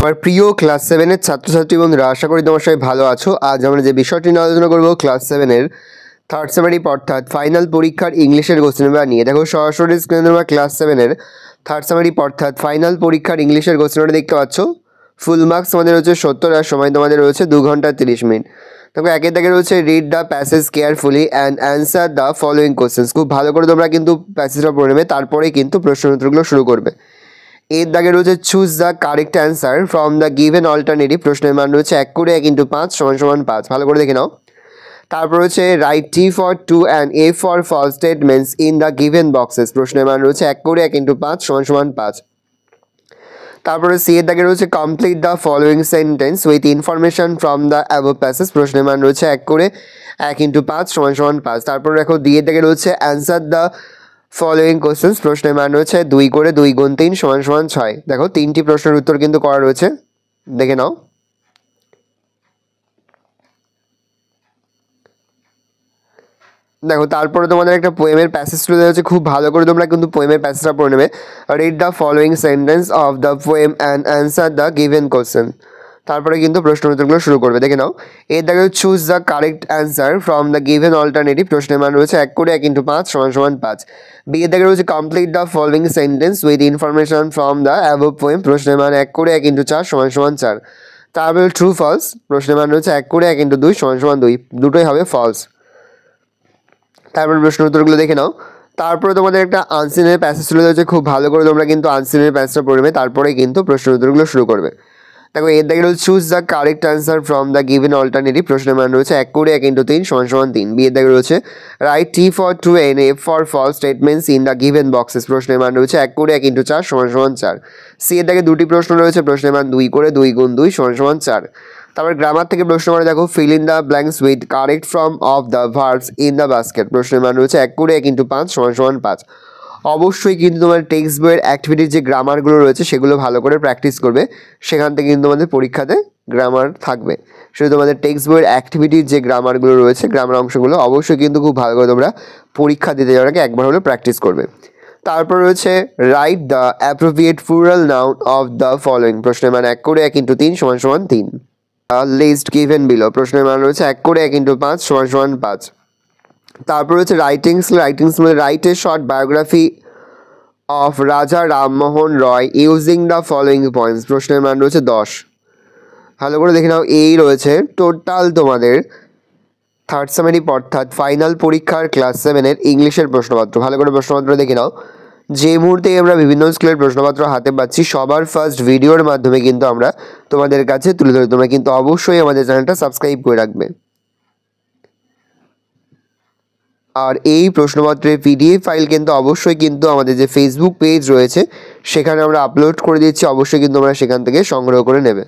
আমার প্রিয় ক্লাস 7 এর ছাত্রছাত্রী বন্ধুরা, আশা করি তোমার সবাই ভালো আছো। আজ আমরা যে বিষয়টি নিয়ে আলোচনা করব ক্লাস 7 এর থার্ড সেমিস্টার অর্থাৎ ফাইনাল পরীক্ষার ইংলিশের কোশ্চেন পেপার নিয়ে। দেখো সরাসরি স্ক্রিনে তোমরা ক্লাস 7 এর থার্ড সেমিস্টার অর্থাৎ ফাইনাল পরীক্ষার ইংলিশের কোশ্চেন পেপার দেখতে পাচ্ছ। ফুল মার্কস তোমাদের রয়েছে 70 আর সময় তোমাদের রয়েছে 2 ঘন্টা 30 মিনিট। দেখো একের দাগে রয়েছে read the passage carefully and answer the following questions. খুব ভালো করে তোমরা কিন্তু প্যাসেজটা পড়ে নেবে, তারপরেই কিন্তু প্রশ্ন উত্তরগুলো শুরু করবে। এর দাগে রয়েছে choose the correct answer from the given alternative. প্রশ্নের মান রয়েছে 1 করে 1 × 5 = 5। ভালো করে দেখে নাও। তারপর রয়েছে write T for true and F for false statements in the given boxes. প্রশ্নের মান রয়েছে 1 করে 1 × 5 = 5। তারপরে সি এর দাগে রয়েছে complete the following sentence with information from the above passage. প্রশ্নের মান রয়েছে 1 করে 1 × 5 = 5। তারপর দেখো ডি এর দাগে রয়েছে অ্যান্সার দ্য ফলোয়িং কোশ্চেন্স। প্রশ্নের মান রয়েছে 2 করে 2 × 3 = 6। দেখো 3টি প্রশ্নের উত্তর কিন্তু করা রয়েছে, দেখে নাও। দেখো তারপরে তোমাদের একটা পোয়েমের প্যাসেজ তুলে দেওয়া হচ্ছে, খুব ভালো করে তোমরা কিন্তু পোয়েমের প্যাসেজটা পড়ে নেবে। Read the following sentence of the poem and answer the given question. তারপরে কিন্তু প্রশ্ন উত্তরগুলো শুরু করবে, দেখে নাও। এর দেখো choose the correct answer from the given alternative. প্রশ্নের মান রয়েছে 1 করে 1 × 5 = 5। বি এর দেখে রয়েছে complete the following sentence with information from the above poem. প্রশ্নের মান 1 করে 1 × 4 = 4। তারপরে ট্রু ফলস। প্রশ্নের মান রয়েছে 1 করে 1 × 2 = 2। দুটোই হবে ফলস। তারপর প্রশ্ন উত্তরগুলো দেখে নাও। তারপরে তোমাদের একটা আনসিনের প্যাসেজ তুলে দেওয়া হচ্ছে, খুব ভালো করে তোমরা কিন্তু আনসিনের প্যাসেজটা পড়বে, তারপরেই কিন্তু প্রশ্ন উত্তরগুলো শুরু করবে। দেখো এর দেখে রয়েছে choose the correct answer from the given alternative. প্রশ্নের মান রয়েছে 1 করে 1 × 3 = 3। বি এর দেখে রয়েছে write T for true and F for false statements in the given boxes. প্রশ্নের মান রয়েছে 1 করে 1 × 4 = 4। সি এর দেখে দুটি প্রশ্ন রয়েছে, প্রশ্নের মান 2 করে 2 × 2 = 4। তারপর গ্রামার থেকে প্রশ্ন করে দেখো fill in the blanks with correct form of the verbs in the basket. প্রশ্নের মান রয়েছে 1 করে 1 × 5 = 5। অবশ্যই কিন্তু তোমার টেক্সট বইয়ের অ্যাক্টিভিটির যে গ্রামারগুলো রয়েছে সেগুলো ভালো করে প্র্যাকটিস করবে, সেখান থেকে কিন্তু তোমাদের পরীক্ষাতে গ্রামার থাকবে। শুধু তোমাদের টেক্সট বইয়ের অ্যাক্টিভিটির যে গ্রামারগুলো রয়েছে, গ্রামার অংশগুলো অবশ্যই কিন্তু খুব ভালো করে তোমরা পরীক্ষা দিতে যাওয়ার আগে একবার হলে প্র্যাকটিস করবে। তারপর রয়েছে write the appropriate plural noun of the following. প্রশ্নের মান 1 করে 1 × 3 = 3। List given below. প্রশ্নের মান রয়েছে 1 করে 1 × 5 = 5। তারপর রয়েছে রাইটিংস মধ্যে write a short biography of রাজা রামমোহন রয় ইউজিং দ্য ফলোয়িং পয়েন্টস। প্রশ্নের মান রয়েছে 10। ভালো করে দেখে নাও। এই রয়েছে টোটাল তোমাদের থার্ড সেমিস্টার অর্থাৎ ফাইনাল পরীক্ষার ক্লাস 7 এর ইংলিশের প্রশ্নপত্র। ভালো করে প্রশ্নপত্র দেখে নাও। যে মুহূর্তে আমরা বিভিন্ন স্কুলের প্রশ্নপত্র হাতে পাচ্ছি, সবার ফার্স্ট ভিডিওর মাধ্যমে কিন্তু আমরা তোমাদের কাছে তুলে ধরি। তোমরা কিন্তু অবশ্যই আমাদের চ্যানেলটা সাবস্ক্রাইব করে রাখবে। আর এই প্রশ্নপত্রের পিডিএফ ফাইল কিন্তু অবশ্যই কিন্তু আমাদের যে ফেসবুক পেজ রয়েছে সেখানে আমরা আপলোড করে দিচ্ছি, অবশ্যই কিন্তু তোমরা সেখান থেকে সংগ্রহ করে নেবে।